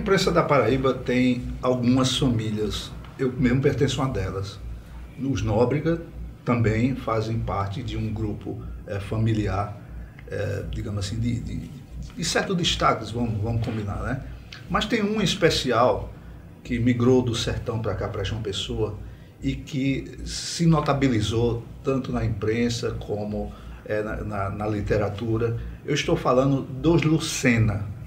imprensa da Paraíba tem algumas famílias, eu mesmo pertenço a uma delas. Os Nóbrega também fazem parte de um grupo familiar, digamos assim, de certos destaques, vamos combinar, né? Mas tem um especial que migrou do sertão para cá, para João Pessoa, e que se notabilizou tanto na imprensa como na literatura. Eu estou falando dos Lucena.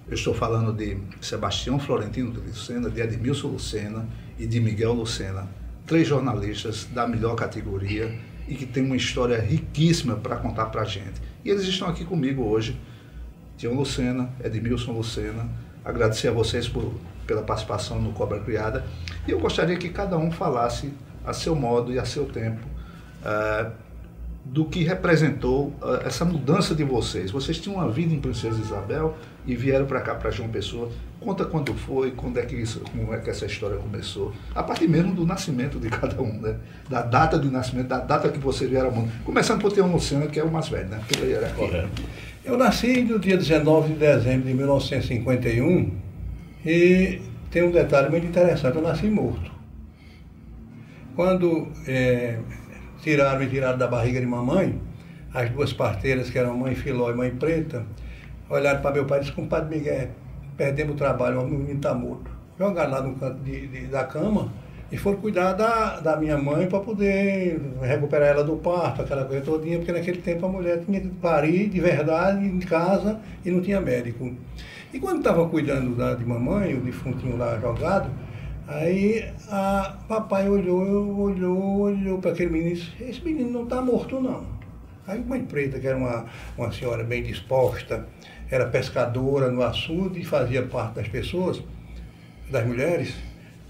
Eu estou falando de Sebastião Florentino de Lucena, de Edmilson Lucena e de Miguel Lucena. 3 jornalistas da melhor categoria e que tem uma história riquíssima para contar para a gente. E eles estão aqui comigo hoje. Tião Lucena, Edmilson Lucena. Agradecer a vocês pela participação no Cobra Criada. E eu gostaria que cada um falasse a seu modo e a seu tempo do que representou essa mudança de vocês. Vocês tinham uma vida em Princesa Isabel e vieram para cá, para João Pessoa. Conta quando foi, como é que essa história começou. A partir mesmo do nascimento de cada um, né? Da data de nascimento, da data que vocês vieram ao mundo. Começando por Tião Lucena, que é o mais velho, né? Porque ele era aqui. Correto. Eu nasci no dia 19 de dezembro de 1951 e tem um detalhe muito interessante, eu nasci morto. Quando me tiraram da barriga de mamãe, as 2 parteiras, que eram mãe Filó e mãe Preta, olharam para meu pai e disseram: compadre Miguel, perdemos o trabalho, o menino está morto. Jogaram lá no canto da cama e foram cuidar da minha mãe para poder recuperar ela do parto, aquela coisa todinha, porque naquele tempo a mulher tinha que parir de verdade em casa e não tinha médico. E quando estava cuidando de mamãe, o defuntinho lá jogado, aí papai olhou para aquele menino e disse: esse menino não está morto não. Aí mãe Preta, que era uma senhora bem disposta, era pescadora no açude e fazia parte das pessoas, das mulheres,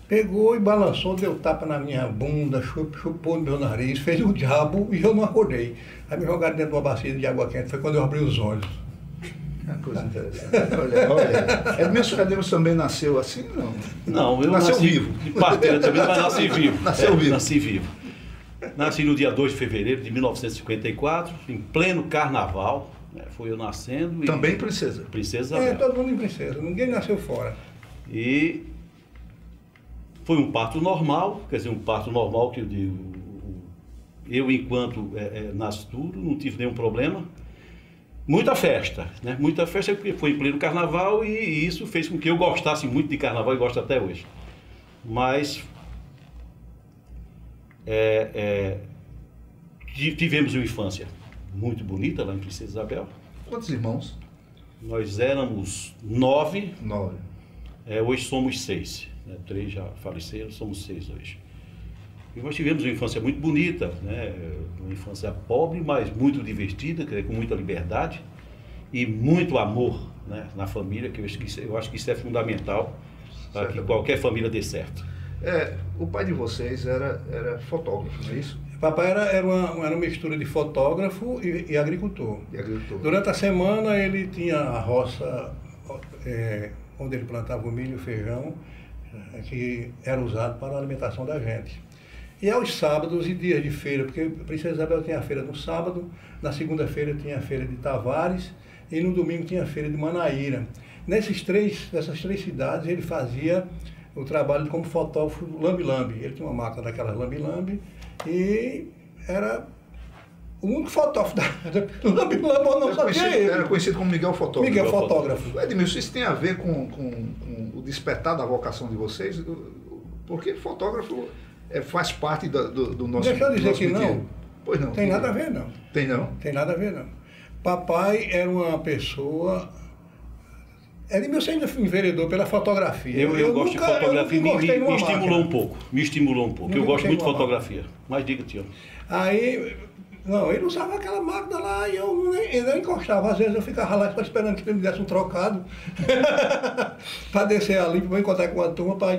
pegou e balançou, deu tapa na minha bunda, chupou no meu nariz, fez o diabo e eu não acordei. Aí me jogaram dentro de uma bacia de água quente, foi quando eu abri os olhos. Uma coisa interessante. Olha. Edmilson também nasceu assim, não? Não, eu nasceu nasci vivo. De parteira também, mas nasci vivo. Nasceu vivo. Nasci vivo. Nasci no dia 2 de fevereiro de 1954, em pleno carnaval. Foi eu nascendo. Também princesa. Princesa Isabel. Todo mundo em princesa, ninguém nasceu fora. E foi um parto normal, quer dizer, um parto normal que eu digo, eu enquanto nascituro não tive nenhum problema. Muita festa, né? Muita festa, porque foi em pleno carnaval e isso fez com que eu gostasse muito de carnaval e gosto até hoje. Mas tivemos uma infância muito bonita lá em Princesa Isabel. Quantos irmãos? Nós éramos 9. 9. Hoje somos 6. 3 já faleceram, somos 6 hoje. E nós tivemos uma infância muito bonita, né? Uma infância pobre, mas muito divertida, com muita liberdade e muito amor, né? Na família, que eu acho que isso é fundamental para que qualquer família dê certo. O pai de vocês era fotógrafo, não é isso? Papai era uma mistura de fotógrafo e agricultor. Durante a semana ele tinha a roça onde ele plantava o milho e o feijão, que era usado para a alimentação da gente. E aos sábados e dias de feira, porque Princesa Isabel tinha a feira no sábado, na segunda-feira tinha a feira de Tavares e no domingo tinha a feira de Manaíra. Nessas 3 cidades ele fazia o trabalho como fotógrafo lambe-lambe. Ele tinha uma máquina daquelas lambe-lambe e era o único fotógrafo da lambe-lambe, eu não sabia ele. Era conhecido como Miguel Fotógrafo. Miguel Fotógrafo. Edmilson, isso tem a ver com o despertar da vocação de vocês? Porque fotógrafo faz parte do nosso... Deixa eu dizer que mentira. não. Pois não. Tem nada a ver, não. Tem não? Tem nada a ver, não. Papai era uma pessoa... Edmilson ainda foi enveredou pela fotografia. Eu gosto de fotografia, me estimulou um pouco. Me estimulou um pouco. Eu gosto muito de fotografia. Mas diga, tio. Aí... Não, ele usava aquela máquina lá e eu não encostava. Às vezes eu ficava lá só esperando que ele me desse um trocado para descer ali, para encontrar com a turma, para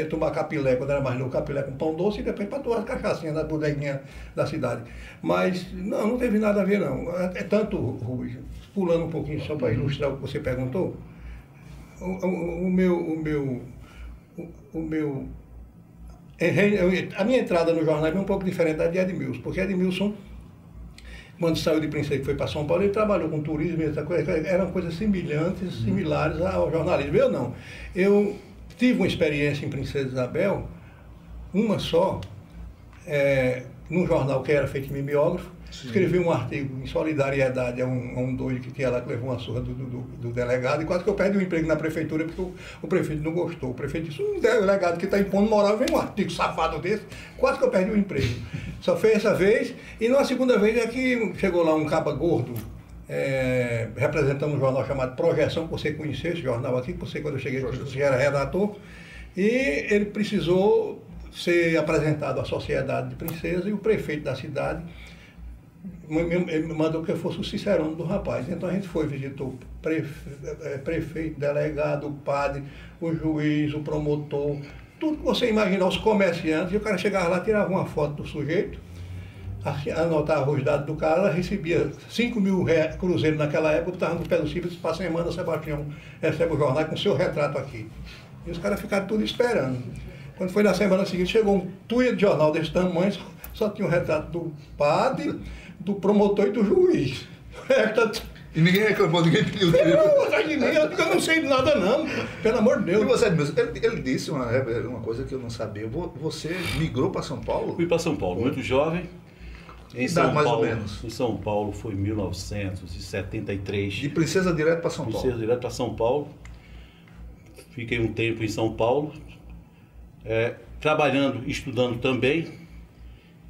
tomar capilé, quando era mais novo, capilé com pão doce e depois para tomar as cachaçinhas da bodeguinha da cidade. Mas não teve nada a ver não. É tanto, Rui, pulando um pouquinho só para ilustrar o que você perguntou, a minha entrada no jornalismo é um pouco diferente da de Edmilson, porque Edmilson quando saiu de Princesa e foi para São Paulo, ele trabalhou com turismo, essa coisa, eram coisas semelhantes, similares ao jornalismo. Eu não. Eu tive uma experiência em Princesa Isabel, uma só, num jornal que era feito mimeógrafo. Escrevi um artigo em solidariedade a um doido que tinha lá, que levou uma surra do delegado, e quase que eu perdi o emprego na prefeitura, porque o prefeito não gostou. O prefeito disse, um delegado que está impondo moral, vem um artigo safado desse, quase que eu perdi o emprego. Só fez essa vez, e na segunda vez é que chegou lá um caba gordo, representando um jornal chamado Projeção, que você conheceu esse jornal aqui, que você, quando eu cheguei, você era redator, e ele precisou ser apresentado à sociedade de Princesa, e o prefeito da cidade me mandou que eu fosse o cicerone do rapaz. Então a gente foi, visitou prefeito, delegado, o padre, o juiz, o promotor, tudo que você imaginar, os comerciantes, e o cara chegava lá, tirava uma foto do sujeito, anotava os dados do cara, recebia 5 mil cruzeiros naquela época, estava no pé do Cível, para a semana, Sebastião recebe o jornal com o seu retrato aqui. E os caras ficaram tudo esperando. Quando foi na semana seguinte, chegou um tuia de jornal desse tamanho, só tinha o retrato do padre, do promotor e do juiz. E ninguém reclamou, ninguém pediu. Eu não sei de nada não, pelo amor de Deus. E você, ele disse uma coisa que eu não sabia. Você migrou para São Paulo? Fui para São Paulo, muito jovem. Em São mais ou menos. Em São Paulo foi 1973. De Princesa direto para São Paulo? Princesa direto para São Paulo. Fiquei um tempo em São Paulo, trabalhando, estudando também.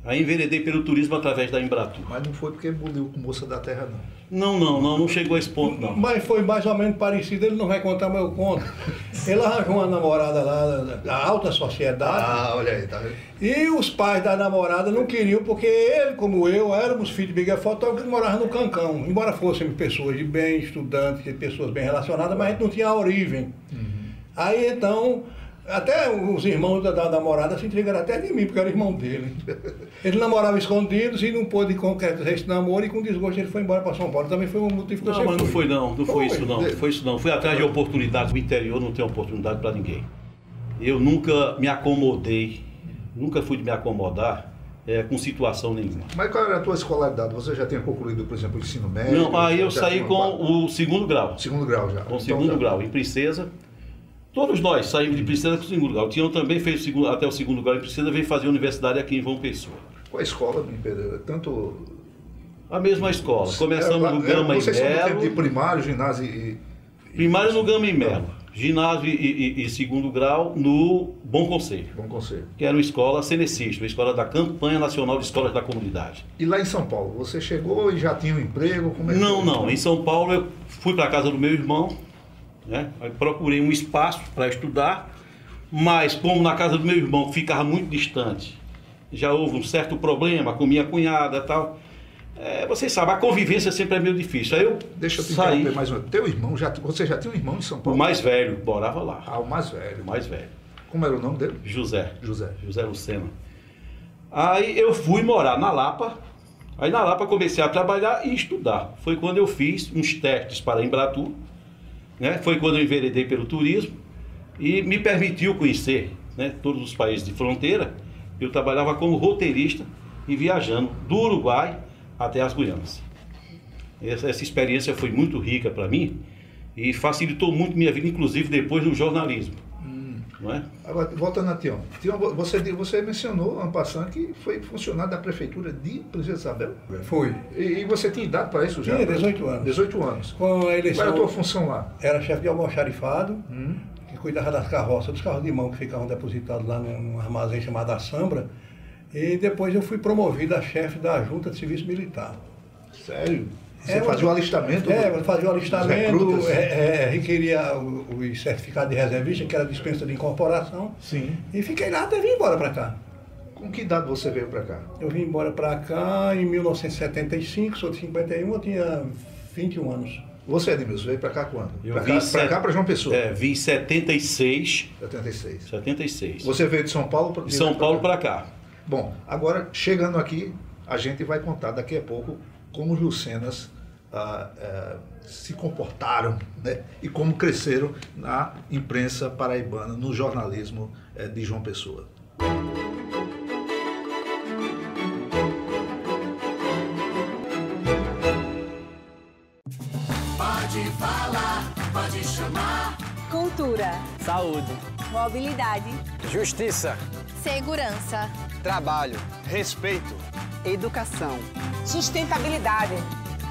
Aí enveredei pelo turismo através da Embratur. Mas não foi porque buliu com moça da terra, não. Não chegou a esse ponto, não. Mas foi mais ou menos parecido, ele não vai contar, mas eu conto. Ele arranjou uma namorada lá da alta sociedade. Ah, olha aí, tá vendo? E os pais da namorada não queriam, porque ele, como eu, éramos filhos de Miguel Fotógrafo que morava no Cancão. Embora fossem pessoas de bem, estudantes, pessoas bem relacionadas, mas a gente não tinha a origem. Aí então, até os irmãos da namorada se entregaram até de mim, porque eu era irmão dele. Eles namoravam escondidos e não pôde concretizar esse namoro, e com desgosto ele foi embora para São Paulo. Também foi um motivo que não, mas não foi isso não. Fui atrás de oportunidades. O interior não tem oportunidade para ninguém. Eu nunca me acomodei, nunca fui de me acomodar com situação nenhuma. Mas qual era a tua escolaridade? Você já tinha concluído, por exemplo, o ensino médio? Não, aí eu saí com o segundo grau. Segundo grau já. Com o segundo grau, em Princesa. Todos nós saímos de Princesa com o segundo grau. O Tião também fez até o segundo grau em Princesa, veio fazer universidade aqui em João Pessoa. Qual a escola, Pedro? Tanto... A mesma escola. Começamos no Gama e Vocês são do tempo Melo. de primário, ginásio e... Primário no Gama e Melo. Ginásio e segundo grau no Bom Conselho. Bom Conselho. Que era uma escola cenecista, uma escola da Campanha Nacional de Escolas da Comunidade. E lá em São Paulo, você chegou e já tinha um emprego? Como é que foi? Não. Em São Paulo eu fui para a casa do meu irmão, né? Aí procurei um espaço para estudar, mas como na casa do meu irmão, que ficava muito distante, já houve um certo problema com minha cunhada e tal. Vocês sabem, a convivência sempre é meio difícil. Aí eu Deixa eu te saí. interromper mais uma vez. Teu irmão, você já tinha um irmão em São O Paulo? mais velho morava lá. Ah, o mais velho. O mais velho. Como era o nome dele? José José. Lucena. Aí eu fui morar na Lapa. Aí na Lapa comecei a trabalhar e estudar. Foi quando eu fiz uns testes para a Embratur, né? Foi quando eu enveredei pelo turismo e me permitiu conhecer, né, todos os países de fronteira. Eu trabalhava como roteirista e viajando do Uruguai até as Guianas. Essa experiência foi muito rica para mim e facilitou muito minha vida, inclusive depois no jornalismo. Não é? Agora, voltando a Tião. Tião, você mencionou, ano passado, que foi funcionário da prefeitura de Princesa Isabel? Foi. E você tinha idade para isso já? Tinha 18 anos. 18 anos. Com a eleição, Qual era a tua função lá? era chefe de almoxarifado, que cuidava das carroças, dos carros de mão que ficavam depositados lá num armazém chamado Assambra. E depois eu fui promovido a chefe da junta de serviço militar. Sério? Você fazia o alistamento? Fazia o alistamento, requeria o certificado de reservista, que era dispensa de incorporação. Sim. E fiquei lá até vir embora para cá. Com que idade você veio para cá? Eu vim embora para cá em 1975, sou de 51, eu tinha 21 anos. Você, Edmilson, veio para cá quando? Eu Para cá, para João Pessoa? Vim em 76. 76. 76. Você veio de São Paulo para De São Paulo para cá. Bom, agora, chegando aqui, a gente vai contar daqui a pouco como os Lucenas se comportaram, né? E como cresceram na imprensa paraibana, no jornalismo de João Pessoa. Cultura. Saúde. Mobilidade. Justiça. Segurança. Trabalho. Respeito. Educação. Sustentabilidade.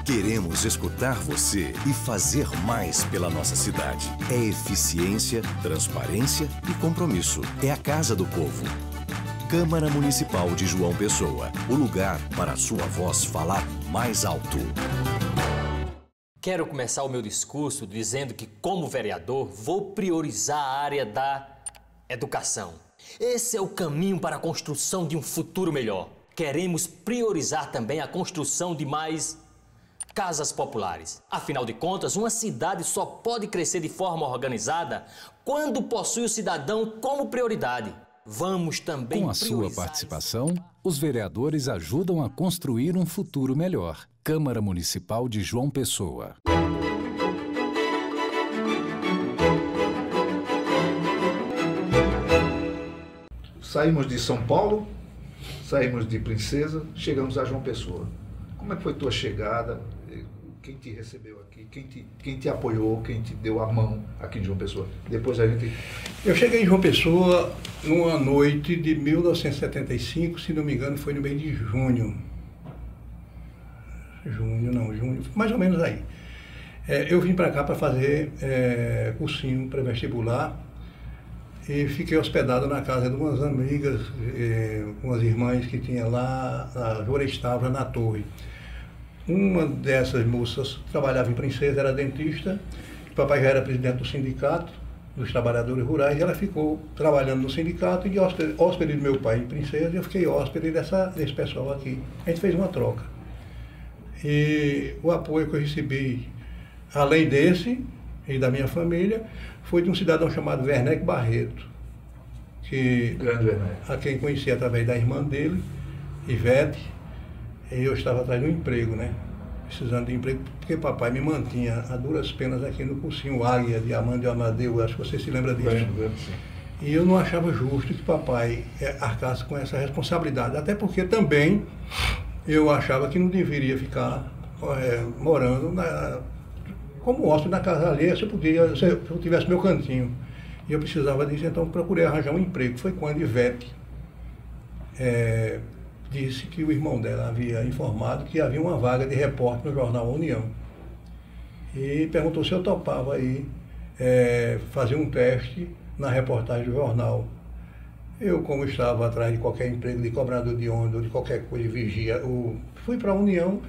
Queremos escutar você e fazer mais pela nossa cidade. É eficiência, transparência e compromisso. É a Casa do Povo. Câmara Municipal de João Pessoa. O lugar para a sua voz falar mais alto. Quero começar o meu discurso dizendo que, como vereador, vou priorizar a área da educação. Esse é o caminho para a construção de um futuro melhor. Queremos priorizar também a construção de mais casas populares. Afinal de contas, uma cidade só pode crescer de forma organizada quando possui o cidadão como prioridade. Vamos também Com a sua participação, os vereadores ajudam a construir um futuro melhor. Câmara Municipal de João Pessoa. Saímos de São Paulo, saímos de Princesa, chegamos a João Pessoa. Como é que foi tua chegada? Quem te recebeu aqui? Quem te apoiou? Quem te deu a mão aqui em João Pessoa? Depois a gente... Eu cheguei em João Pessoa numa noite de 1975, se não me engano, foi no mês de junho. Junho, mais ou menos aí. Eu vim para cá para fazer cursinho pré-vestibular e fiquei hospedado na casa de umas amigas, umas irmãs que tinha lá na Florestável, na Torre. Uma dessas moças trabalhava em Princesa, era dentista, o papai já era presidente do sindicato dos trabalhadores rurais, e ela ficou trabalhando no sindicato e de hóspede do meu pai em Princesa, e eu fiquei hóspede desse pessoal aqui. A gente fez uma troca. E o apoio que eu recebi, além desse e da minha família, foi de um cidadão chamado Werneck Barreto, a quem conheci através da irmã dele, Ivete, e eu estava atrás de um emprego, né? Precisando de emprego, porque papai me mantinha a duras penas aqui no cursinho Águia, Diamante de Amadeu, acho que você se lembra disso. Sim. E eu não achava justo que papai arcasse com essa responsabilidade, até porque também eu achava que não deveria ficar morando como hóspede na casa alheia, se eu tivesse meu cantinho. E eu precisava disso, então procurei arranjar um emprego. Foi quando Ivete disse que o irmão dela havia informado que havia uma vaga de repórter no jornal União. E perguntou se eu topava aí fazer um teste na reportagem do jornal. Eu, como estava atrás de qualquer emprego de cobrador de ônibus ou de qualquer coisa de vigia, fui para a União,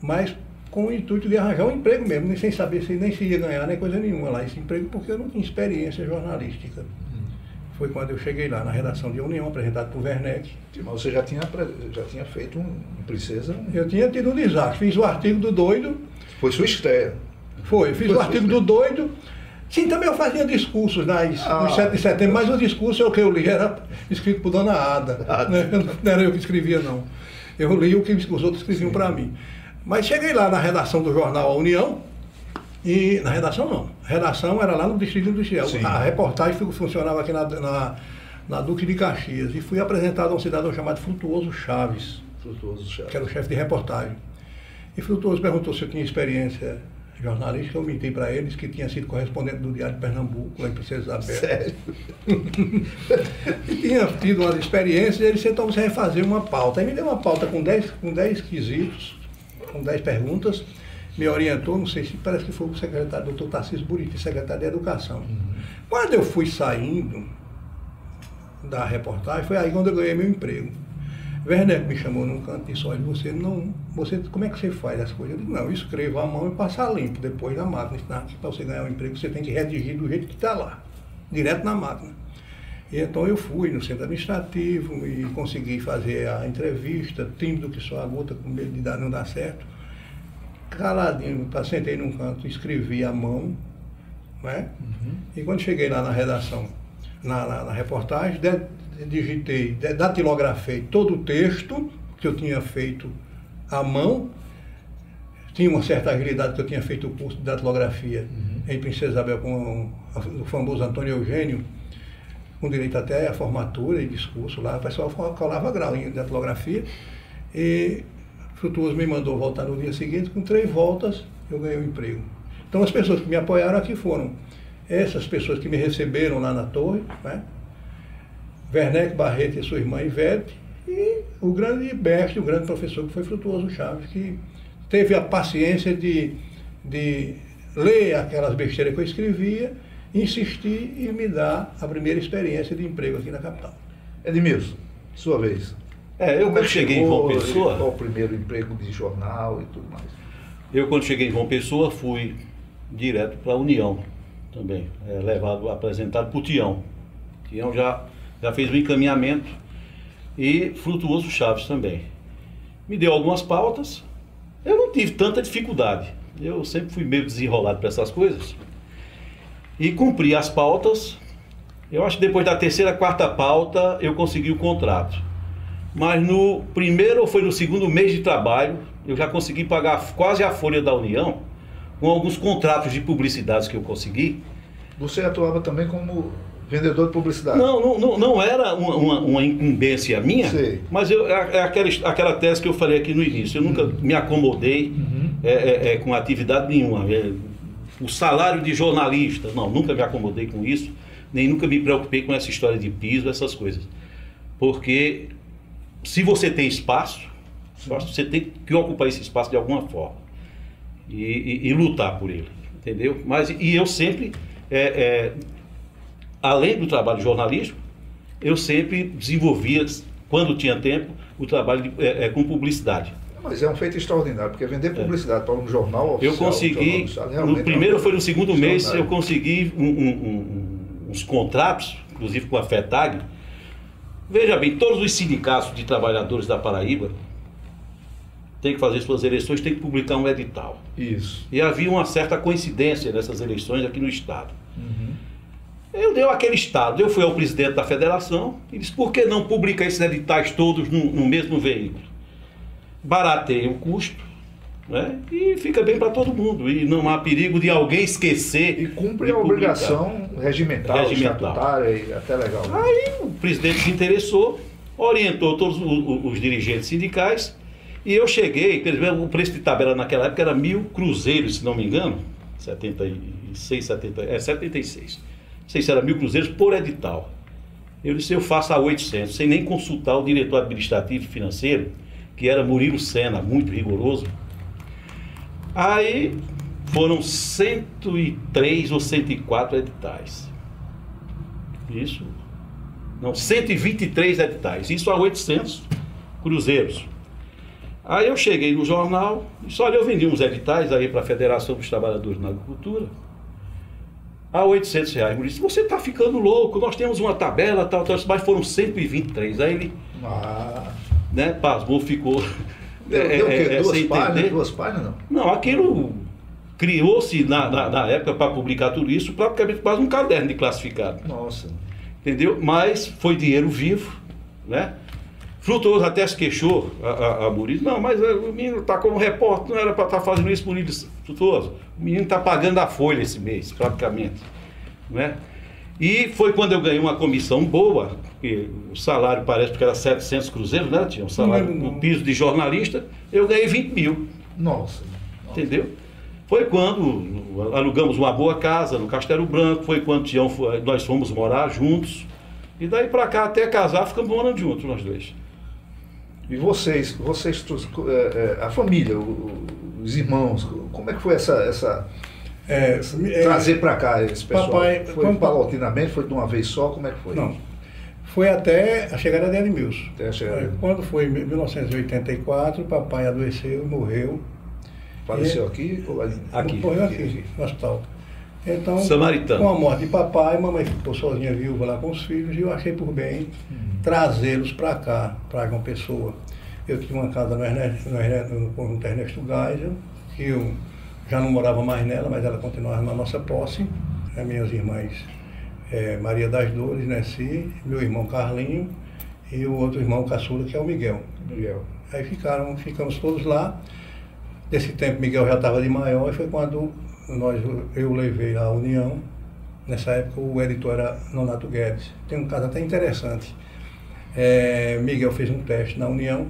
mas com o intuito de arranjar um emprego mesmo, sem saber nem se ia ganhar nem coisa nenhuma lá esse emprego, porque eu não tinha experiência jornalística. Foi quando eu cheguei lá na redação de União, apresentado por Werneck. Mas você já tinha feito um Princesa? Eu tinha tido um desastre, fiz o artigo do Doido. Foi sua estreia? Fiz o artigo do Doido. Sim, também eu fazia discursos nos 7 de setembro, mas o discurso o que eu li era escrito por Dona Ada. Né? Não era eu que escrevia, não. Eu li o que os outros escreviam para mim. Mas cheguei lá na redação do jornal A União, e na redação não. A redação era lá no Distrito Industrial. Sim. A reportagem funcionava aqui na Duque de Caxias. E fui apresentado a um cidadão chamado Frutuoso Chaves. Que era o chefe de reportagem. E Frutuoso perguntou se eu tinha experiência jornalística. Eu menti para eles que tinha sido correspondente do Diário de Pernambuco, lá em Princesa Isabel. Sério? E tinha tido umas experiências, e ele disse, então você vai fazer uma pauta. Aí me deu uma pauta com 10 quesitos, com 10 perguntas, me orientou, não sei se parece que foi o secretário, doutor Tarcísio Buriti, secretário de Educação. Quando eu fui saindo da reportagem, foi aí quando eu ganhei meu emprego. Werneck me chamou num canto e disse, olha, como é que você faz as coisas? Eu disse, não, eu escrevo a mão e passo a limpo depois na máquina. Para você ganhar um emprego, você tem que redigir do jeito que está lá, direto na máquina. E então eu fui no centro administrativo e consegui fazer a entrevista, tímido que só a gota, com medo de não dar certo. Caladinho, sentei num canto, escrevi a mão, né? E quando cheguei lá na redação, na reportagem, digitei, datilografei todo o texto que eu tinha feito à mão. Tinha uma certa agilidade que eu tinha feito o curso de datilografia em Princesa Isabel com o famoso Antônio Eugênio, com direito até a formatura e discurso lá. O pessoal colava grau em datilografia. E Frutuoso me mandou voltar no dia seguinte, com 3 voltas eu ganhei o emprego. Então as pessoas que me apoiaram aqui foram essas pessoas que me receberam lá na torre, né? Werneck Barreto e sua irmã Ivete, e o grande mestre, o grande professor que foi Frutuoso Chaves, que teve a paciência de ler aquelas besteiras que eu escrevia, insistir e me dar a primeira experiência de emprego aqui na capital. Edmilson, sua vez. Eu quando cheguei em João Pessoa... Qual o primeiro emprego de jornal e tudo mais? Eu quando cheguei em João Pessoa fui direto para a União também, apresentado por Tião. Tião já fez o encaminhamento e Frutuoso Chaves também. Me deu algumas pautas, eu não tive tanta dificuldade, eu sempre fui meio desenrolado para essas coisas. E cumpri as pautas, eu acho que depois da terceira, quarta pauta eu consegui o contrato. Mas no primeiro ou foi no segundo mês de trabalho, eu já consegui pagar quase a folha da União, com alguns contratos de publicidades que eu consegui. Você atuava também como vendedor de publicidade? Não era uma incumbência minha, sei. Mas aquela tese que eu falei aqui no início, eu nunca me acomodei com atividade nenhuma. O salário de jornalista, nunca me acomodei com isso, nem nunca me preocupei com essa história de piso, essas coisas. Porque se você tem espaço, você tem que ocupar esse espaço de alguma forma e lutar por ele, entendeu? E eu sempre, além do trabalho jornalístico, eu sempre desenvolvia, quando tinha tempo, o trabalho com publicidade. Mas é um feito extraordinário, porque vender publicidade para um jornal oficial... Eu consegui, no primeiro ou foi no segundo mês, eu consegui uns contratos, inclusive com a FETAG. Veja bem, todos os sindicatos de trabalhadores da Paraíba têm que fazer suas eleições, têm que publicar um edital. Isso. E havia uma certa coincidência nessas eleições aqui no Estado. Eu dei aquele Estado, eu fui ao presidente da federação e disse, por que não publicar esses editais todos no mesmo veículo? Barateia o custo, né? E fica bem para todo mundo, e não há perigo de alguém esquecer. E cumpre a obrigação regimental, estatutária e até legal. Né? Aí o presidente se interessou, orientou todos os dirigentes sindicais, e eu cheguei, o preço de tabela naquela época era 1.000 cruzeiros, se não me engano, 76. Não sei se era 1.000 cruzeiros por edital. Eu disse, eu faço a 800, sem nem consultar o diretor administrativo e financeiro, que era Murilo Sena, muito rigoroso. Aí foram 103 ou 104 editais. Isso. Não, 123 editais. Isso a 800 cruzeiros. Aí eu cheguei no jornal e disse, olha, eu vendi uns editais aí para a Federação dos Trabalhadores na Agricultura a R$800. Murilo disse, você está ficando louco, nós temos uma tabela, tal, mas foram 123. Aí ele... pasmou, ficou... Duas páginas, não? Não, aquilo criou-se na época para publicar tudo isso, praticamente quase um caderno de classificado. Nossa. Entendeu? Mas foi dinheiro vivo, né? Frutuoso até se queixou, a Murilo, não, mas o menino está como repórter, não era para estar fazendo isso, Murilo. Frutuoso, o menino está pagando a folha esse mês, praticamente, né? E foi quando eu ganhei uma comissão boa, porque o salário parece que era 700 cruzeiros, né? Tinha um salário no piso de jornalista, eu ganhei 20 mil. Nossa. Entendeu? Foi quando alugamos uma boa casa no Castelo Branco, foi quando nós fomos morar juntos, e daí para cá, até casar, ficamos morando juntos, nós dois. E vocês a família, os irmãos, como é que foi essa trazer para cá esse pessoal? Papai, foi paulatinamente, foi de uma vez só, como é que foi? Não, foi até a chegada de Edmilson. Chegada. Quando foi em 1984, papai adoeceu e morreu. Faleceu aqui? Aqui. Morreu aqui, no hospital. Então, Samaritano. Com a morte de papai, mamãe ficou sozinha, viúva lá com os filhos, e eu achei por bem trazê-los para cá, para João Pessoa. Eu tinha uma casa no Ernesto Geisel, que eu já não morava mais nela, mas ela continuava na nossa posse. As minhas irmãs, Maria das Dores, Nessi, meu irmão Carlinho e o outro irmão caçula, que é o Miguel. Aí ficamos todos lá. Nesse tempo, Miguel já estava de maior, e foi quando eu levei à União. Nessa época, o editor era Nonato Guedes. Tem um caso até interessante. Miguel fez um teste na União,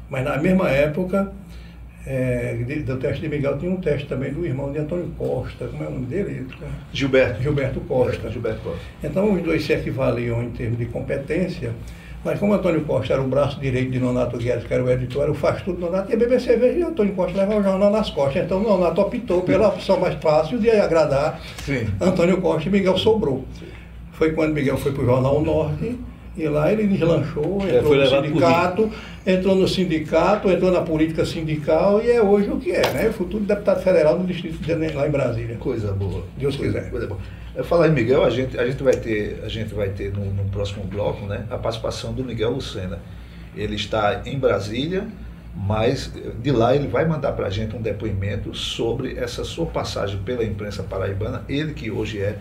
mas na mesma época, do teste de Miguel, tinha um teste também do irmão de Antônio Costa. Como é o nome dele? Gilberto Costa. Gilberto Costa. Então os dois se equivaliam em termos de competência, mas como Antônio Costa era o braço direito de Nonato Guedes, que era o editor, era o faz tudo Nonato, ia beber cerveja e Antônio Costa levava o jornal nas costas. Então Nonato optou pela opção mais fácil de agradar Antônio Costa e Miguel sobrou. Foi quando Miguel foi para o Jornal Norte, e lá ele deslanchou, entrou no sindicato, entrou na política sindical e é hoje o que é, né? O futuro deputado federal no distrito lá em Brasília. Coisa boa. Deus quiser. Coisa boa. Falar em Miguel, a gente vai ter no próximo bloco, né, a participação do Miguel Lucena. Ele está em Brasília, mas de lá ele vai mandar para a gente um depoimento sobre essa sua passagem pela imprensa paraibana, ele que hoje é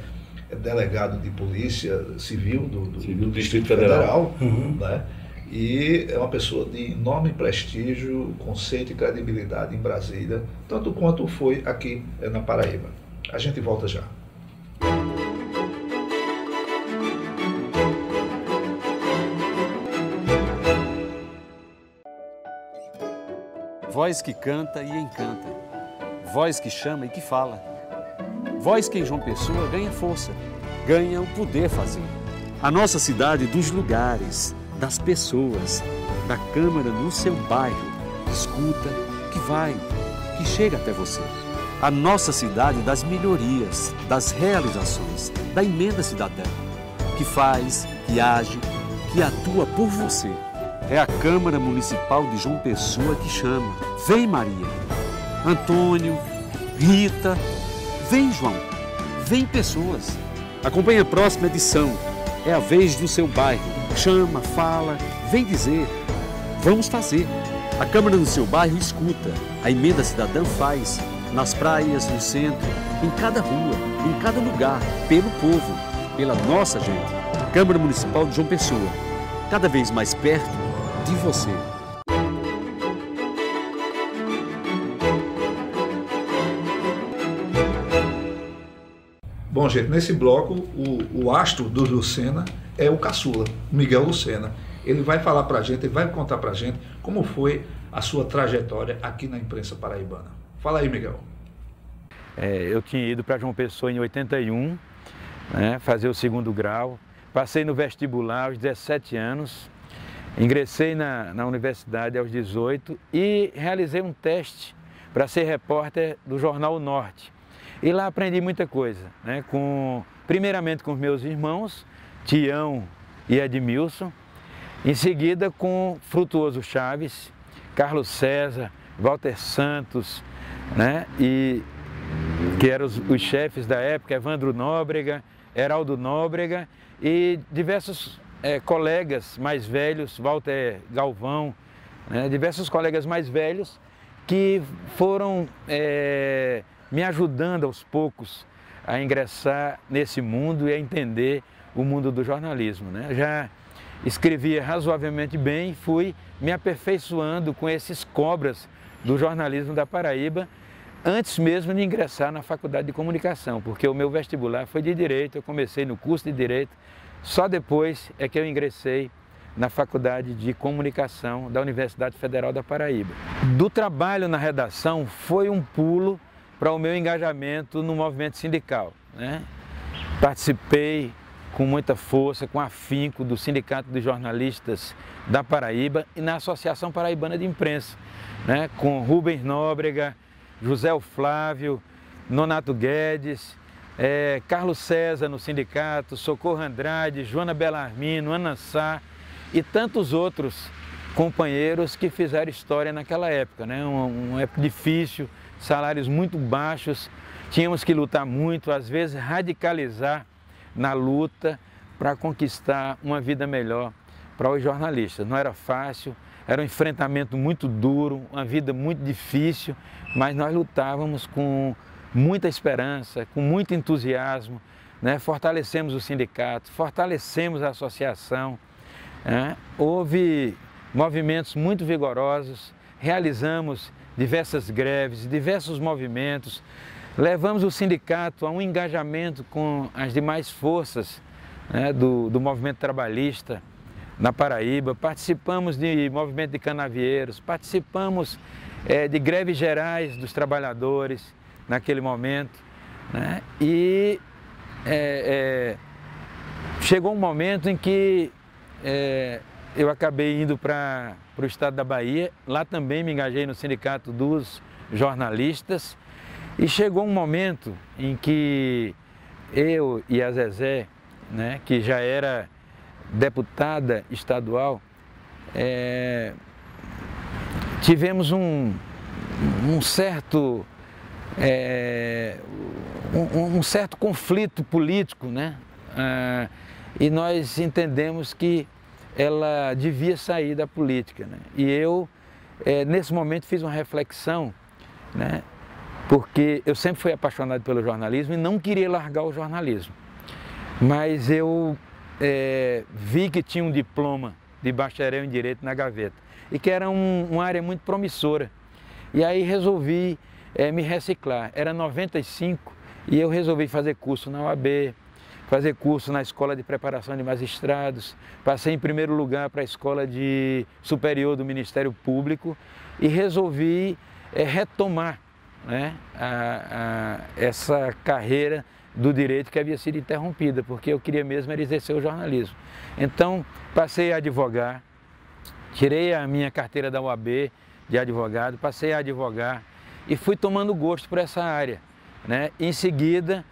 delegado de polícia civil do Distrito Federal, né? E é uma pessoa de enorme prestígio, conceito e credibilidade em Brasília, tanto quanto foi aqui na Paraíba. A gente volta já. Voz que canta e encanta, voz que chama e que fala. Voz que em João Pessoa ganha força, ganha o poder fazer. A nossa cidade dos lugares, das pessoas, da Câmara no seu bairro, escuta, que vai, que chega até você. A nossa cidade das melhorias, das realizações, da emenda cidadã, que faz, que age, que atua por você. É a Câmara Municipal de João Pessoa que chama. Vem, Maria, Antônio, Rita, vem, João, vem, pessoas. Acompanhe a próxima edição. É a vez do seu bairro. Chama, fala, vem dizer. Vamos fazer. A Câmara do seu bairro escuta. A emenda cidadã faz. Nas praias, no centro, em cada rua, em cada lugar, pelo povo, pela nossa gente. Câmara Municipal de João Pessoa. Cada vez mais perto de você. Bom, gente, nesse bloco, o astro do Lucena é o caçula, Miguel Lucena. Ele vai falar pra gente, ele vai contar pra gente como foi a sua trajetória aqui na imprensa paraibana. Fala aí, Miguel. Eu tinha ido para João Pessoa em 81, né, fazer o 2º grau. Passei no vestibular aos 17 anos, ingressei na universidade aos 18 e realizei um teste para ser repórter do Jornal Norte. E lá aprendi muita coisa, né? Primeiramente com os meus irmãos, Tião e Edmilson, em seguida com Frutuoso Chaves, Carlos César, Walter Santos, né? E que eram os chefes da época, Evandro Nóbrega, Heraldo Nóbrega e diversos colegas mais velhos, Walter Galvão, né? Diversos colegas mais velhos que foram me ajudando aos poucos a ingressar nesse mundo e a entender o mundo do jornalismo, né? Já escrevia razoavelmente bem e fui me aperfeiçoando com esses cobras do jornalismo da Paraíba, antes mesmo de ingressar na Faculdade de Comunicação, porque o meu vestibular foi de Direito, eu comecei no curso de Direito, só depois é que eu ingressei na Faculdade de Comunicação da Universidade Federal da Paraíba. Do trabalho na redação foi um pulo para o meu engajamento no movimento sindical, né? Participei com muita força, com afinco do Sindicato dos Jornalistas da Paraíba e na Associação Paraibana de Imprensa, né? Com Rubens Nóbrega, José Flávio, Nonato Guedes, Carlos César no sindicato, Socorro Andrade, Joana Belarmino, Ana Sá e tantos outros companheiros que fizeram história naquela época, né? Uma época difícil, salários muito baixos, tínhamos que lutar muito, às vezes radicalizar na luta para conquistar uma vida melhor para os jornalistas. Não era fácil, era um enfrentamento muito duro, uma vida muito difícil, mas nós lutávamos com muita esperança, com muito entusiasmo, né? Fortalecemos o sindicato, fortalecemos a associação, né? Houve movimentos muito vigorosos, realizamos diversas greves, diversos movimentos, levamos o sindicato a um engajamento com as demais forças, né, do movimento trabalhista na Paraíba, participamos de movimento de canavieiros, participamos de greves gerais dos trabalhadores naquele momento, né? E chegou um momento em que eu acabei indo para o estado da Bahia. Lá também me engajei no sindicato dos jornalistas. E chegou um momento em que eu e a Zezé, né, que já era deputada estadual, tivemos um certo conflito político, né? E nós entendemos que ela devia sair da política, né? E eu, nesse momento, fiz uma reflexão, né? Porque eu sempre fui apaixonado pelo jornalismo e não queria largar o jornalismo. Mas eu vi que tinha um diploma de bacharel em Direito na gaveta e que era uma área muito promissora. E aí resolvi me reciclar. Era 95 e eu resolvi fazer curso na OAB, fazer curso na Escola de Preparação de Magistrados, passei em primeiro lugar para a Escola Superior do Ministério Público e resolvi retomar, né, essa carreira do direito que havia sido interrompida, porque eu queria mesmo era exercer o jornalismo. Então, passei a advogar, tirei a minha carteira da OAB de advogado, passei a advogar e fui tomando gosto por essa área, né? Em seguida,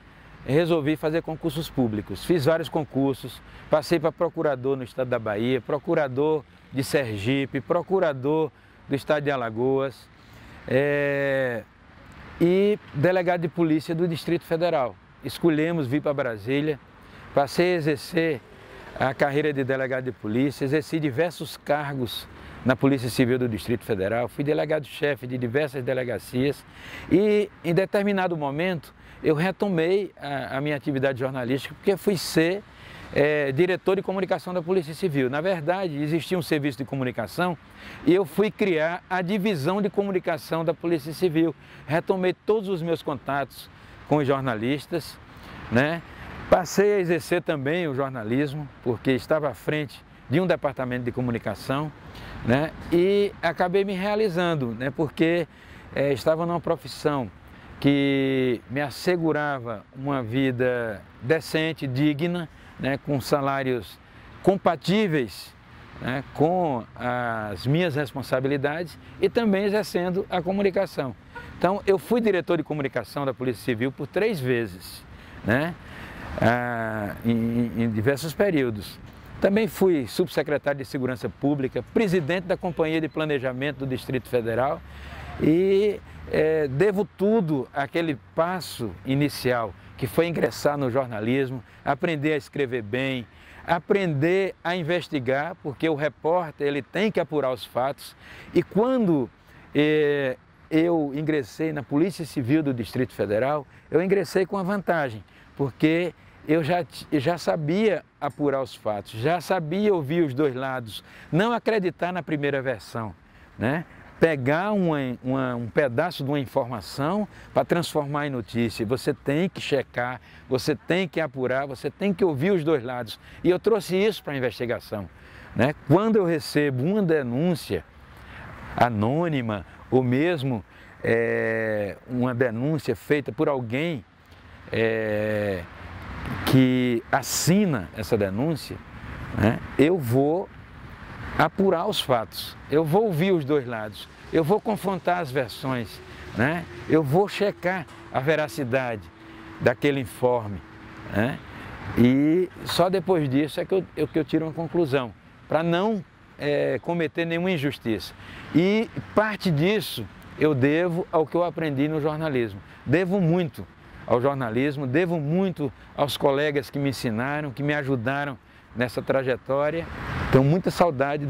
resolvi fazer concursos públicos. Fiz vários concursos, passei para procurador no estado da Bahia, procurador de Sergipe, procurador do estado de Alagoas e delegado de polícia do Distrito Federal. Escolhemos vir para Brasília, passei a exercer a carreira de delegado de polícia, exerci diversos cargos na Polícia Civil do Distrito Federal, fui delegado-chefe de diversas delegacias e, em determinado momento, eu retomei a minha atividade jornalística porque fui ser diretor de comunicação da Polícia Civil. Na verdade, existia um serviço de comunicação e eu fui criar a divisão de comunicação da Polícia Civil. Retomei todos os meus contatos com os jornalistas, né? Passei a exercer também o jornalismo, porque estava à frente de um departamento de comunicação, né? E acabei me realizando, né? Porque estava numa profissão que me assegurava uma vida decente, digna, né? Com salários compatíveis, né? Com as minhas responsabilidades e também exercendo a comunicação. Então, eu fui diretor de comunicação da Polícia Civil por 3 vezes, né? Em diversos períodos. Também fui subsecretário de Segurança Pública, presidente da Companhia de Planejamento do Distrito Federal e devo tudo àquele passo inicial que foi ingressar no jornalismo, aprender a escrever bem, aprender a investigar, porque o repórter ele tem que apurar os fatos. E quando eu ingressei na Polícia Civil do Distrito Federal, eu ingressei com a vantagem, porque eu já sabia apurar os fatos, já sabia ouvir os dois lados, não acreditar na primeira versão, né? Pegar um pedaço de uma informação para transformar em notícia. Você tem que checar, você tem que apurar, você tem que ouvir os dois lados. E eu trouxe isso para a investigação, né? Quando eu recebo uma denúncia anônima ou mesmo uma denúncia feita por alguém que assina essa denúncia, né, eu vou apurar os fatos, eu vou ouvir os dois lados, eu vou confrontar as versões, né, eu vou checar a veracidade daquele informe, né, e só depois disso é que eu tiro uma conclusão, para não cometer nenhuma injustiça. E parte disso eu devo ao que eu aprendi no jornalismo. Devo muito ao jornalismo, devo muito aos colegas que me ensinaram, que me ajudaram nessa trajetória. Tenho muita saudade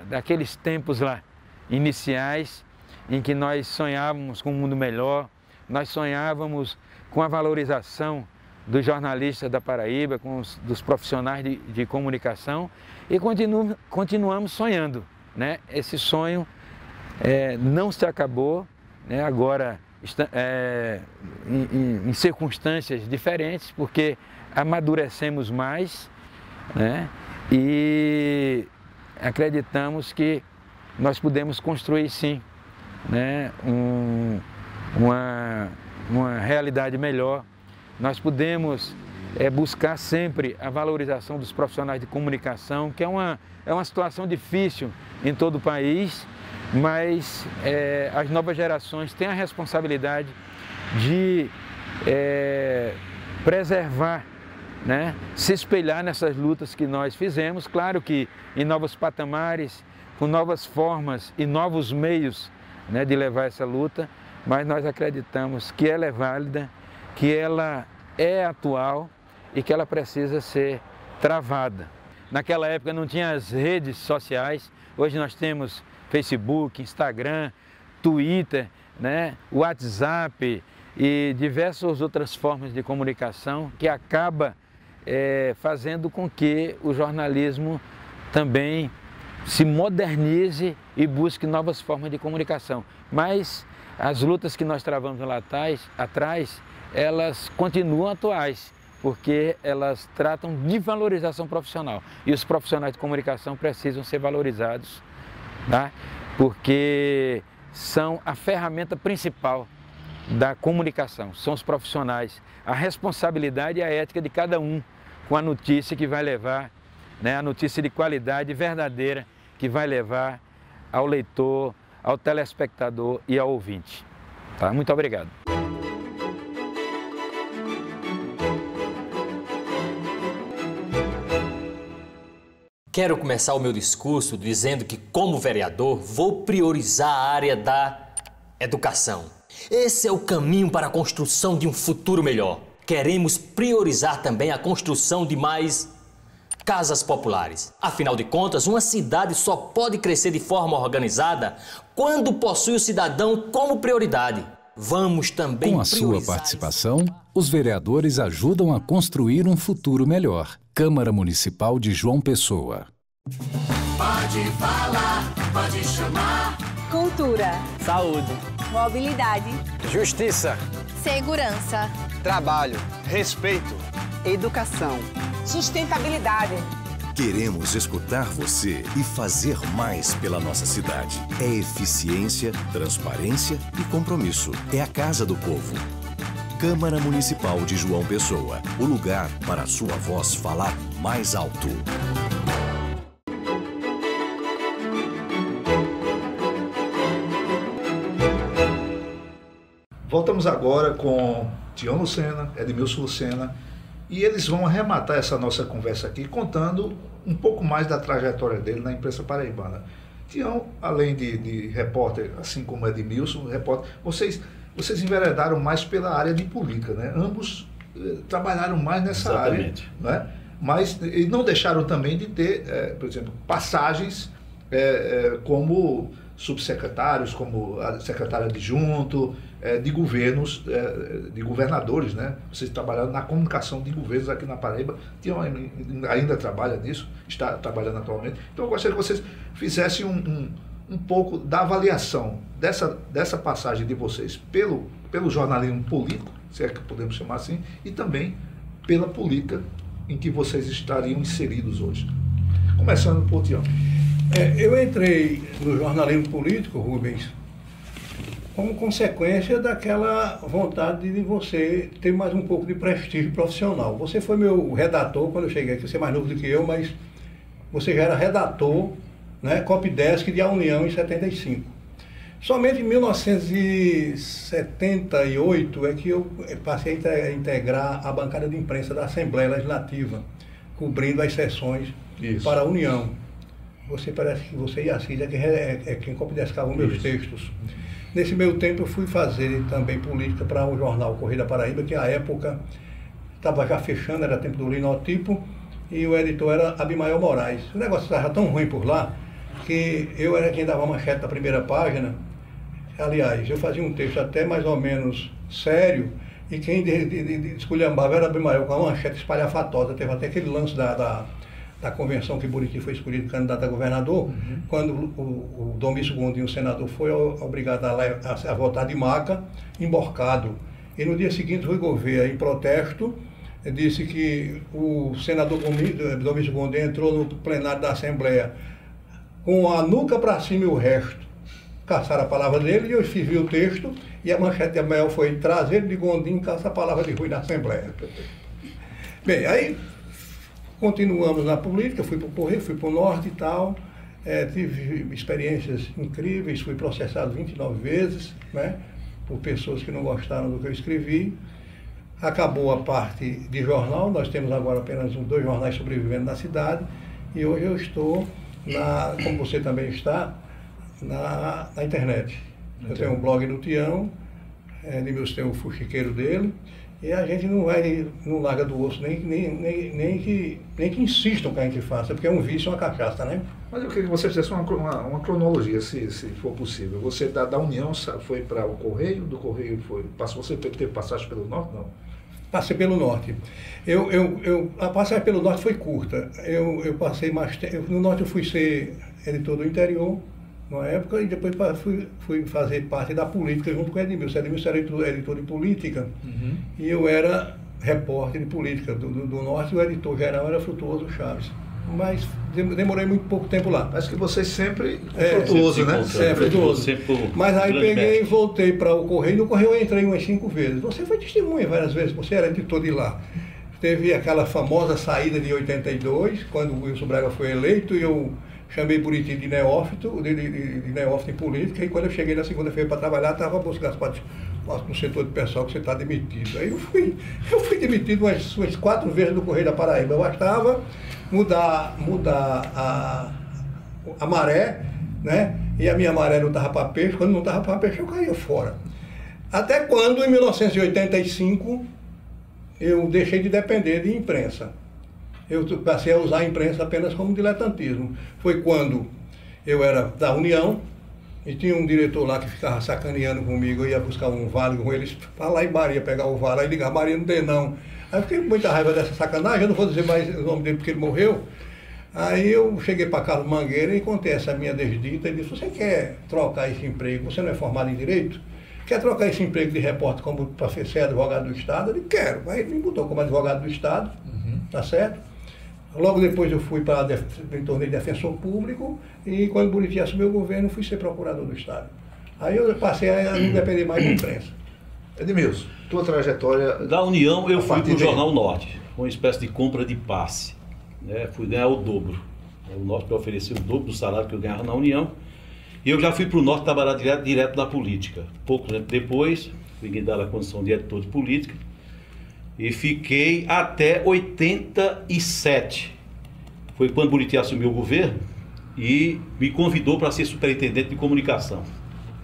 daqueles tempos lá, iniciais, em que nós sonhávamos com um mundo melhor, nós sonhávamos com a valorização dos jornalistas da Paraíba, dos profissionais de comunicação e continuamos sonhando, né? Esse sonho não se acabou, né? Agora em circunstâncias diferentes, porque amadurecemos mais, né? E acreditamos que nós podemos construir sim né, uma realidade melhor. Nós podemos buscar sempre a valorização dos profissionais de comunicação, que é uma situação difícil em todo o país, mas as novas gerações têm a responsabilidade de preservar, né, se espelhar nessas lutas que nós fizemos, claro que em novos patamares, com novas formas e novos meios, né, de levar essa luta, mas nós acreditamos que ela é válida, que ela é atual e que ela precisa ser travada. Naquela época não tinha as redes sociais, hoje nós temos Facebook, Instagram, Twitter, né, WhatsApp e diversas outras formas de comunicação que acaba fazendo com que o jornalismo também se modernize e busque novas formas de comunicação. Mas as lutas que nós travamos lá atrás, elas continuam atuais, porque elas tratam de valorização profissional. E os profissionais de comunicação precisam ser valorizados, tá? Porque são a ferramenta principal da comunicação, são os profissionais. A responsabilidade e a ética de cada um com a notícia que vai levar, né, a notícia de qualidade verdadeira que vai levar ao leitor, ao telespectador e ao ouvinte. Tá? Muito obrigado. Quero começar o meu discurso dizendo que, como vereador, vou priorizar a área da educação. Esse é o caminho para a construção de um futuro melhor. Queremos priorizar também a construção de mais casas populares. Afinal de contas, uma cidade só pode crescer de forma organizada quando possui o cidadão como prioridade. Vamos também Com a sua participação, os vereadores ajudam a construir um futuro melhor. Câmara Municipal de João Pessoa. Pode falar, pode chamar. Cultura, Saúde, mobilidade, justiça, segurança, trabalho, respeito, educação, sustentabilidade. Queremos escutar você e fazer mais pela nossa cidade. É eficiência, transparência e compromisso. É a Casa do Povo. Câmara Municipal de João Pessoa. O lugar para a sua voz falar mais alto. Voltamos agora com Tião Lucena, Edmilson Lucena, e eles vão arrematar essa nossa conversa aqui contando um pouco mais da trajetória dele na imprensa paraibana. Tião, além de repórter, assim como Edmilson, repórter, vocês enveredaram mais pela área de política, né? Ambos trabalharam mais nessa Exatamente. área, né? Mas e não deixaram também de ter, por exemplo, passagens como subsecretários, como secretário adjunto, de governos, de governadores, né? Vocês trabalharam na comunicação de governos aqui na Paraíba, ainda trabalha nisso, está trabalhando atualmente. Então eu gostaria que vocês fizessem um pouco da avaliação dessa passagem de vocês pelo jornalismo político, se é que podemos chamar assim, e também pela política em que vocês estariam inseridos hoje. Começando por Tião. Eu entrei no jornalismo político, Rubens, como consequência daquela vontade de você ter mais um pouco de prestígio profissional. Você foi meu redator quando eu cheguei aqui, você é mais novo do que eu, mas você já era redator, né, Copdesk de A União em 75. Somente em 1978 é que eu passei a integrar a bancada de imprensa da Assembleia Legislativa, cobrindo as sessões para a União. Você parece que você e Assis é quem copidescavam meus textos. Nesse meio tempo eu fui fazer também política para o jornal Correio da Paraíba, que à época estava já fechando, era tempo do linotipo, e o editor era Abimael Moraes. O negócio estava tão ruim por lá que eu era quem dava a manchete na primeira página. Aliás, eu fazia um texto até mais ou menos sério, e quem esculhambava era Abimael com a manchete espalhafatosa. Teve até aquele lance da convenção que Buriti foi escolhido candidato a governador, quando o Domício Gondim, o senador, foi obrigado a votar de maca, emborcado. E no dia seguinte, Rui Gouveia, em protesto, disse que o senador Domício Gondim entrou no plenário da Assembleia com a nuca para cima e o resto caçaram a palavra dele e eu escrevi o texto e a manchete da Mel foi trazer de Gondim caça a palavra de Rui na Assembleia. Bem, aí continuamos na política, fui para o Correio, fui para o Norte e tal, tive experiências incríveis, fui processado 29 vezes, né, por pessoas que não gostaram do que eu escrevi. Acabou a parte de jornal, nós temos agora apenas 2 jornais sobrevivendo na cidade e hoje eu estou, como você também está, na internet. Eu tenho um blog no Tião, Edmilson tem o fuxiqueiro dele, e a gente não larga do osso, nem que insistam que a gente faça, porque é um vício, uma cachaça, né? Mas eu queria que você fizesse uma cronologia, se for possível. Você da União foi para o Correio, do Correio você teve passagem pelo Norte, não? Passei pelo Norte. A passagem pelo Norte foi curta. Eu passei mais tempo. No Norte eu fui ser editor do Interior, na época, e depois fui fazer parte da política junto com o Edmilson. Edmilson era editor de política, e eu era repórter de política do Norte, e o editor geral era Frutuoso Chaves. Mas demorei muito pouco tempo lá. Parece que você sempre frutuoso, né? Frutuoso. Mas aí peguei e voltei para o Correio. No Correio eu entrei umas 5 vezes. Você foi testemunha várias vezes, você era editor de lá. Teve aquela famosa saída de 82, quando o Wilson Braga foi eleito, e eu chamei Buriti de neófito, de neófito em política, e quando eu cheguei na segunda-feira para trabalhar, estava Bolso Gaspar no setor de pessoal que você está demitido. Aí eu fui demitido umas 4 vezes do Correio da Paraíba. Eu bastava mudar a maré, né? E a minha maré não estava para peixe, quando não estava para peixe eu caía fora. Até quando, em 1985, eu deixei de depender de imprensa. Eu passei a usar a imprensa apenas como diletantismo. Foi quando eu era da União, e tinha um diretor lá que ficava sacaneando comigo, eu ia buscar um vale com eles, para lá em Maria pegar o vale, aí ligar, Maria não tem não. Aí eu fiquei com muita raiva dessa sacanagem, eu não vou dizer mais o nome dele porque ele morreu. Aí eu cheguei para Carlos Mangueira e contei essa minha desdita e disse, você quer trocar esse emprego, você não é formado em Direito? Quer trocar esse emprego de repórter como para ser advogado do Estado? Ele quero. Aí ele me botou como advogado do Estado, tá certo? Logo depois eu fui me tornei defensor público e quando Buriti assumiu o governo fui ser procurador do Estado. Aí eu passei a não depender mais da imprensa. Edmilson, tua trajetória... Da União eu fui para o Jornal Norte, uma espécie de compra de passe. Né? Fui ganhar o dobro. O Norte me ofereceu o dobro do salário que eu ganhava na União. E eu já fui para o Norte trabalhar direto na política. Pouco tempo depois, fui guindado a condição de editor de política. E fiquei até 87. Foi quando Buriti assumiu o governo e me convidou para ser superintendente de comunicação.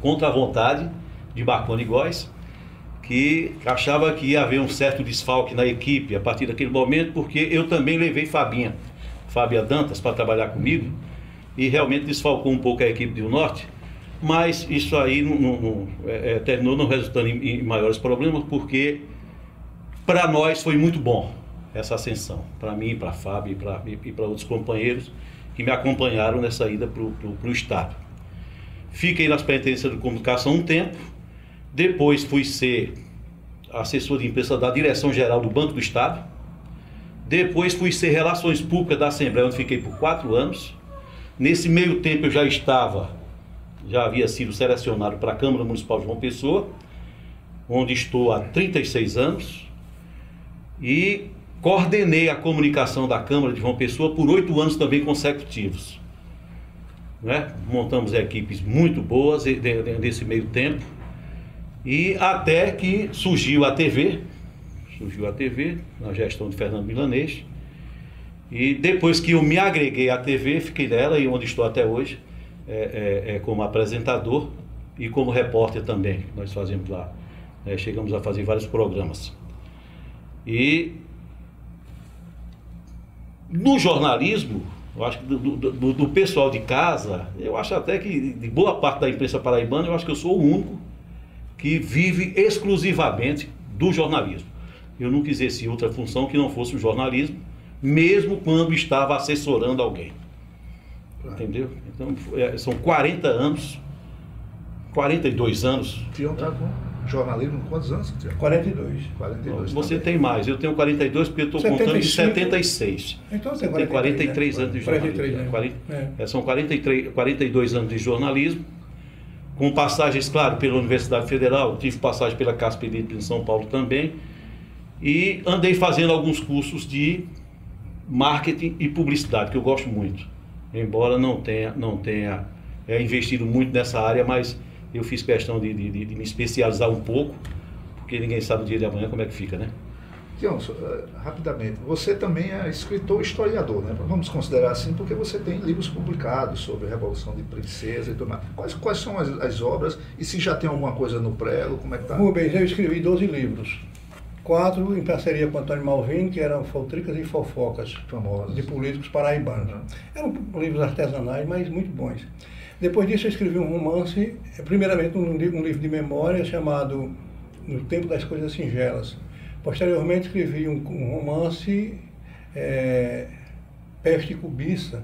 Contra a vontade de Marconi Góes, que achava que ia haver um certo desfalque na equipe a partir daquele momento, porque eu também levei Fábia Dantas para trabalhar comigo e realmente desfalcou um pouco a equipe do Norte, mas isso aí terminou não resultando em maiores problemas, porque para nós foi muito bom essa ascensão, para mim, para a Fábio e para outros companheiros que me acompanharam nessa ida para o Estado. Fiquei na Superintendência de Comunicação um tempo, depois fui ser assessor de imprensa da Direção-Geral do Banco do Estado, depois fui ser Relações Públicas da Assembleia, onde fiquei por 4 anos. Nesse meio tempo eu já havia sido selecionado para a Câmara Municipal de João Pessoa, onde estou há 36 anos, e coordenei a comunicação da Câmara de João Pessoa por 8 anos também consecutivos. Né? Montamos equipes muito boas nesse meio tempo, e até que surgiu a TV, na gestão de Fernando Milanês, e depois que eu me agreguei à TV, fiquei nela, e onde estou até hoje, como apresentador e como repórter também, nós fazemos lá, chegamos a fazer vários programas. E no jornalismo, eu acho que do pessoal de casa, eu acho até que de boa parte da imprensa paraibana, eu acho que eu sou o único que vive exclusivamente do jornalismo. Eu nunca exerci outra função que não fosse o jornalismo, mesmo quando estava assessorando alguém. Entendeu? Então, são 40 anos, 42 anos. Tião está com jornalismo quantos anos? 42. 42. Você tem mais, eu tenho 42 porque eu estou contando de 76. Então você tem 43 anos de jornalismo. 43, são 42 anos de jornalismo. com passagens, claro, pela Universidade Federal, tive passagem pela Casper Libero em São Paulo também, e andei fazendo alguns cursos de marketing e publicidade, que eu gosto muito, embora não tenha investido muito nessa área, mas eu fiz questão de me especializar um pouco, porque ninguém sabe o dia de amanhã como é que fica, né? Johnson, rapidamente, você também é escritor e historiador, né? Vamos considerar assim, porque você tem livros publicados sobre a Revolução de Princesa e tudo mais. Quais são as obras e se já tem alguma coisa no prelo, como é que está? Rubens, eu escrevi 12 livros. 4 em parceria com Antônio Malvini, que eram Foltricas e Fofocas, famosas, de políticos paraibanos. Eram livros artesanais, mas muito bons. Depois disso eu escrevi um romance, primeiramente um livro de memória chamado No Tempo das Coisas Singelas. Posteriormente escrevi um romance, Peste e Cobiça,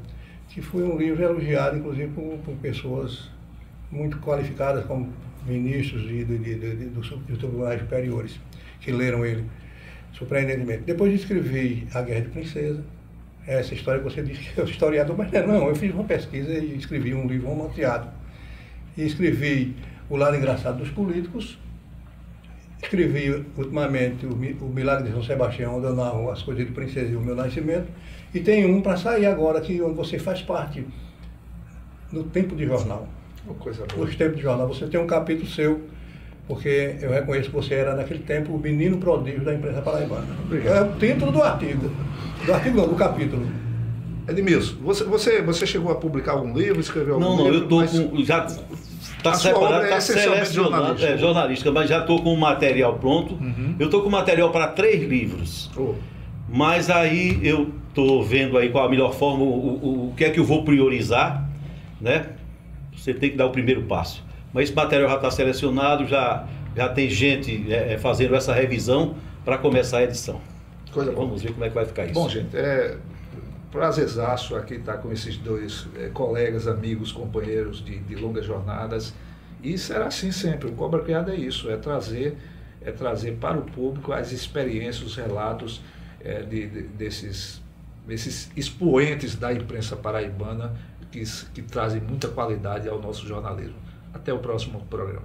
que foi um livro elogiado, inclusive, por pessoas muito qualificadas, como ministros dos tribunais superiores, que leram ele, surpreendentemente. Depois escrevi A Guerra de Princesa, essa história que você disse que é o historiador, mas não, eu fiz uma pesquisa e escrevi um livro romanceado. E escrevi O Lado Engraçado dos Políticos. Escrevi, ultimamente, o Milagre de São Sebastião, onde eu narro as coisas de princesa e o meu nascimento. E tem um para sair agora, onde você faz parte no Tempo de Jornal. Uma coisa boa. Nos Tempos de Jornal. Você tem um capítulo seu, porque eu reconheço que você era, naquele tempo, o menino prodígio da imprensa paraibana. Obrigado. É o título do artigo. Do artigo não, do capítulo. Edmilson, você chegou a publicar algum livro, escreveu algum livro? Não, eu estou com... Já está separado, está selecionado, jornalística, mas já estou com o material pronto. Eu estou com material para 3 livros. Mas aí eu estou vendo aí qual a melhor forma, o que é que eu vou priorizar, né? Você tem que dar o primeiro passo. Mas esse material já está selecionado, já tem gente fazendo essa revisão para começar a edição. Vamos ver como é que vai ficar isso. Bom, gente, prazerzaço aqui estar com esses 2 colegas, amigos, companheiros de longas jornadas, e será assim sempre. O Cobra Criada é isso, é trazer para o público as experiências, os relatos desses expoentes da imprensa paraibana que trazem muita qualidade ao nosso jornalismo. Até o próximo programa.